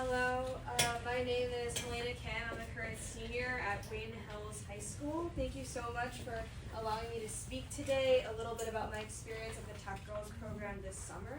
Hello, my name is Helena Can. I'm a current senior at Wayne Hills High School. Thank you so much for allowing me to speak today a little bit about my experience at the Tech Girls program this summer.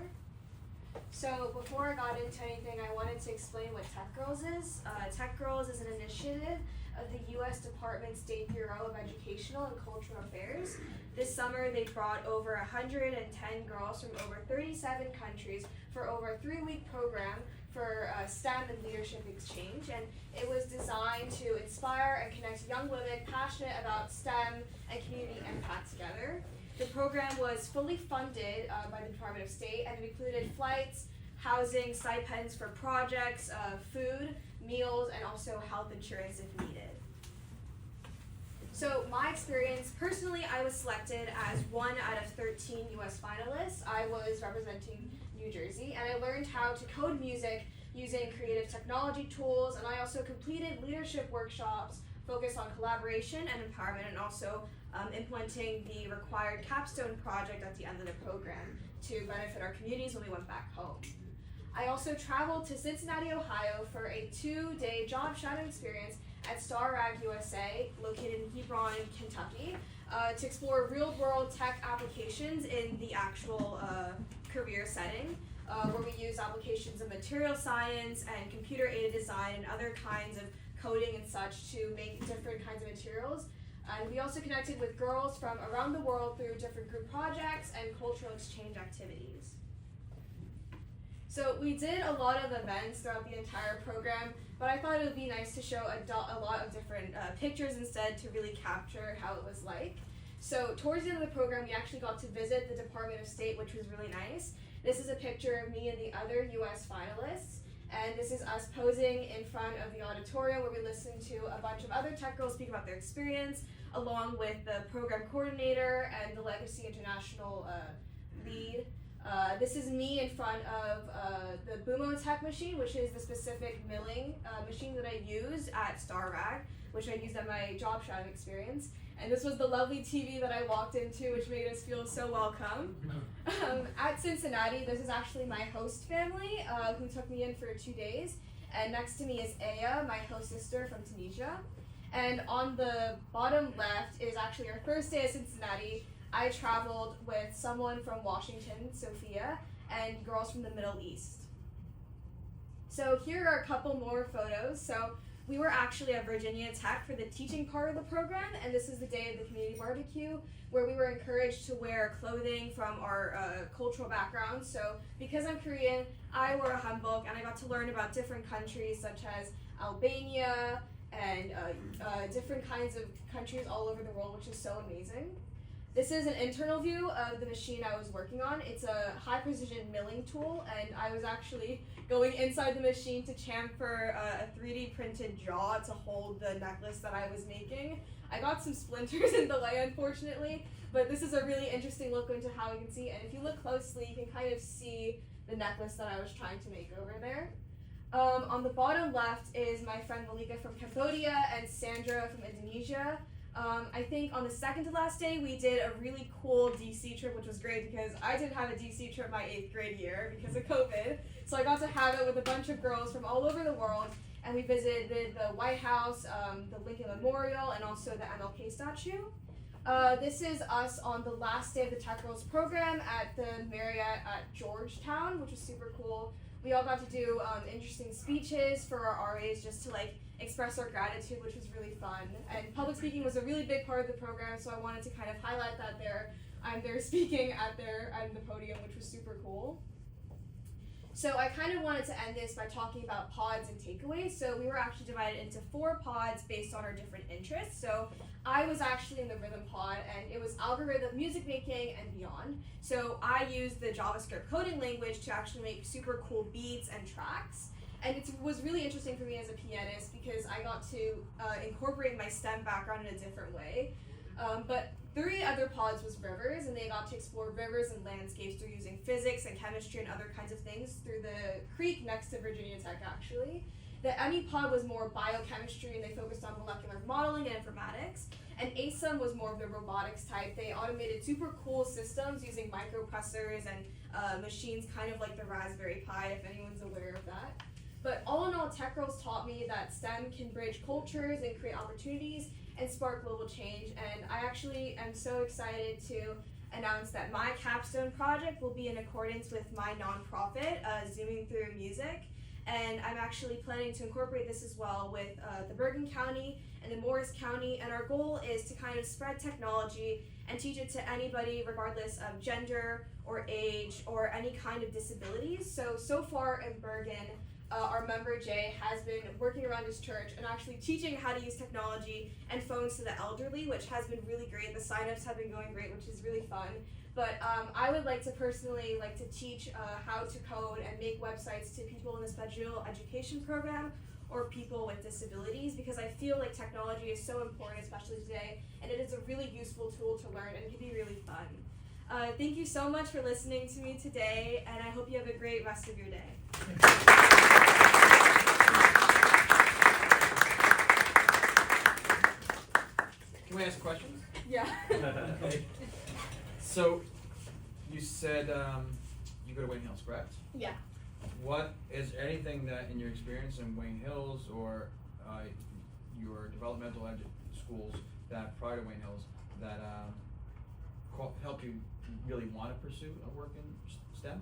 So before I got into anything, I wanted to explain what Tech Girls is. Tech Girls is an initiative of the U.S. Department State Bureau of Educational and Cultural Affairs. This summer, they brought over 110 girls from over 37 countries for over a 3-week program for STEM and leadership exchange, and it was designed to inspire and connect young women passionate about STEM and community impact together. The program was fully funded by the Department of State, and it included flights, housing, stipends for projects, food, meals, and also health insurance if needed. So my experience, personally, I was selected as 1 out of 13 US finalists. I was representing New Jersey, and I learned how to code music using creative technology tools, and I also completed leadership workshops focused on collaboration and empowerment, and also implementing the required capstone project at the end of the program to benefit our communities when we went back home. I also traveled to Cincinnati, Ohio for a 2-day job shadowing experience at Star Rag USA, located in Hebron, Kentucky, to explore real-world tech applications in the actual career setting, where we use applications of material science and computer-aided design and other kinds of coding and such to make different kinds of materials. And we also connected with girls from around the world through different group projects and cultural exchange activities. So we did a lot of events throughout the entire program, but I thought it would be nice to show a lot of different pictures instead to really capture how it was like. So towards the end of the program, we actually got to visit the Department of State, which was really nice. This is a picture of me and the other US finalists, and this is us posing in front of the auditorium where we listened to a bunch of other tech girls speak about their experience, along with the program coordinator and the Legacy International lead. This is me in front of the BOE tech machine, which is the specific milling machine that I use at Star Rag, which I used at my job shadowing experience. And this was the lovely TV that I walked into, which made us feel so welcome. At Cincinnati, this is actually my host family, who took me in for 2 days. And next to me is Aya, my host sister from Tunisia. And on the bottom left is actually our first day at Cincinnati. I traveled with someone from Washington, Sophia, and girls from the Middle East. So here are a couple more photos. So we were actually at Virginia Tech for the teaching part of the program, and this is the day of the community barbecue, where we were encouraged to wear clothing from our cultural background. So because I'm Korean, I wore a hanbok, and I got to learn about different countries such as Albania and different kinds of countries all over the world, which is so amazing. This is an internal view of the machine I was working on. It's a high precision milling tool, and I was actually going inside the machine to chamfer a 3D printed jaw to hold the necklace that I was making. I got some splinters in the way, unfortunately, but this is a really interesting look into how you can see, and if you look closely, you can kind of see the necklace that I was trying to make over there. On the bottom left is my friend Malika from Cambodia and Sandra from Indonesia. I think on the second to last day, we did a really cool DC trip, which was great because I didn't have a DC trip my 8th grade year because of COVID. So I got to have it with a bunch of girls from all over the world, and we visited the White House, the Lincoln Memorial, and also the MLK statue. This is us on the last day of the Tech Girls program at the Marriott at Georgetown, which was super cool. We all got to do interesting speeches for our RAs just to express our gratitude, which was really fun. And public speaking was a really big part of the program, so I wanted to kind of highlight that there. I'm there speaking at the podium, which was super cool. So I kind of wanted to end this by talking about pods and takeaways. So we were actually divided into 4 pods based on our different interests. So I was actually in the rhythm pod, and it was algorithm, music making, and beyond. So I used the JavaScript coding language to actually make super cool beats and tracks. And it was really interesting for me as a pianist because I got to incorporate my STEM background in a different way. But 3 other pods was rivers, and they got to explore rivers and landscapes through using physics and chemistry and other kinds of things through the creek next to Virginia Tech, actually. The ME pod was more biochemistry, and they focused on molecular modeling and informatics. And ASUM was more of the robotics type. They automated super cool systems using microprocessors and machines kind of like the Raspberry Pi, if anyone's aware of that. But all in all, Tech Girls taught me that STEM can bridge cultures and create opportunities and spark global change. And I actually am so excited to announce that my capstone project will be in accordance with my nonprofit, Zooming Through Music. And I'm actually planning to incorporate this as well with the Bergen County and the Morris County. And our goal is to kind of spread technology and teach it to anybody regardless of gender or age or any kind of disabilities. So far in Bergen, our member Jay has been working around his church and actually teaching how to use technology and phones to the elderly, which has been really great. The signups have been going great, which is really fun. But I would like to personally teach how to code and make websites to people in the special education program or people with disabilities, because I feel like technology is so important, especially today, and it is a really useful tool to learn and it can be really fun. Thank you so much for listening to me today, and I hope you have a great rest of your day. Can we ask questions? Yeah. Okay. So, you said you go to Wayne Hills, correct? Yeah. What is anything that in your experience in Wayne Hills or your developmental schools that prior to Wayne Hills that help you really want to pursue a work in STEM?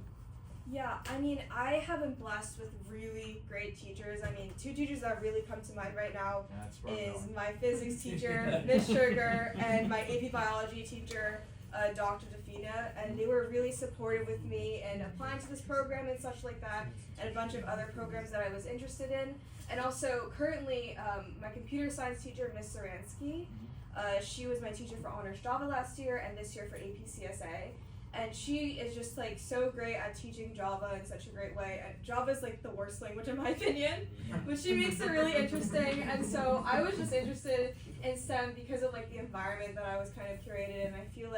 Yeah, I mean, I have been blessed with really great teachers. I mean, two teachers that really come to mind right now is my physics teacher, Miss Sugar, and my AP biology teacher, Dr. Defina, and they were really supportive with me in applying to this program and such like that, and a bunch of other programs that I was interested in. And also, currently, my computer science teacher, Miss Saransky, she was my teacher for Honors Java last year and this year for AP CSA. And she is just so great at teaching Java in such a great way. And Java is the worst language in my opinion, but she makes it really interesting. And so I was just interested in STEM because of the environment that I was kind of curated in. I feel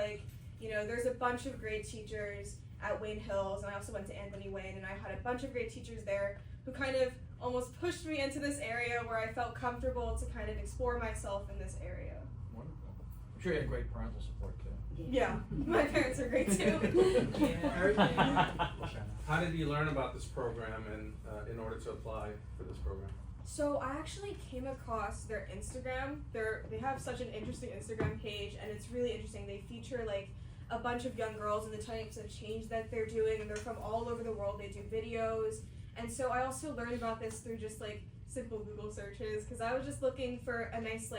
there's a bunch of great teachers at Wayne Hills, and I also went to Anthony Wayne, and I had a bunch of great teachers there who kind of almost pushed me into this area where I felt comfortable to kind of explore myself in this area. Wonderful. I'm sure you had great parental support too. Yeah, my parents are great too. How did you learn about this program and in order to apply for this program? So I actually came across their Instagram. They have such an interesting Instagram page, and it's really interesting. They feature a bunch of young girls and the types of change that they're doing, and they're from all over the world. They do videos, and so I also learned about this through just simple Google searches, because I was just looking for a nice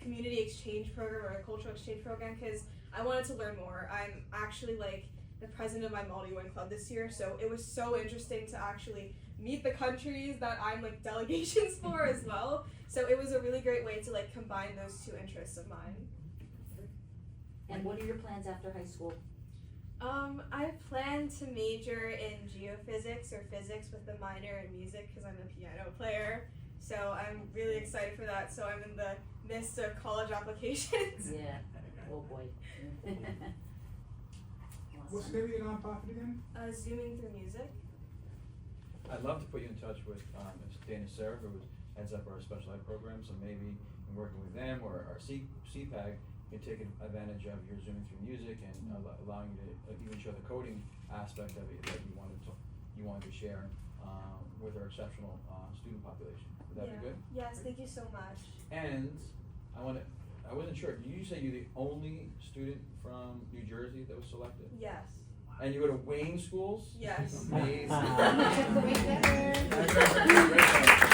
community exchange program or a cultural exchange program, because I wanted to learn more. I'm actually the president of my Maldi-Win club this year, so it was so interesting to actually meet the countries that I'm delegations for as well. So it was a really great way to combine those two interests of mine. And what are your plans after high school? I plan to major in geophysics or physics with a minor in music because I'm a piano player. So I'm really excited for that. So I'm in the midst of college applications. Yeah. Oh boy. What's the name of your nonprofit again? Zooming Through Music. I'd love to put you in touch with Dana Sarah, who heads up our special ed program, so maybe in working with them or our CPAG, you can take advantage of your Zooming Through Music and allowing you to even show the coding aspect of it that you wanted to share with our exceptional student population. Would that be good? Yes, thank you so much. And I wasn't sure, did you say you're the only student from New Jersey that was selected? Yes. And you go to Wayne schools? Yes. Amazing. Way better. Great.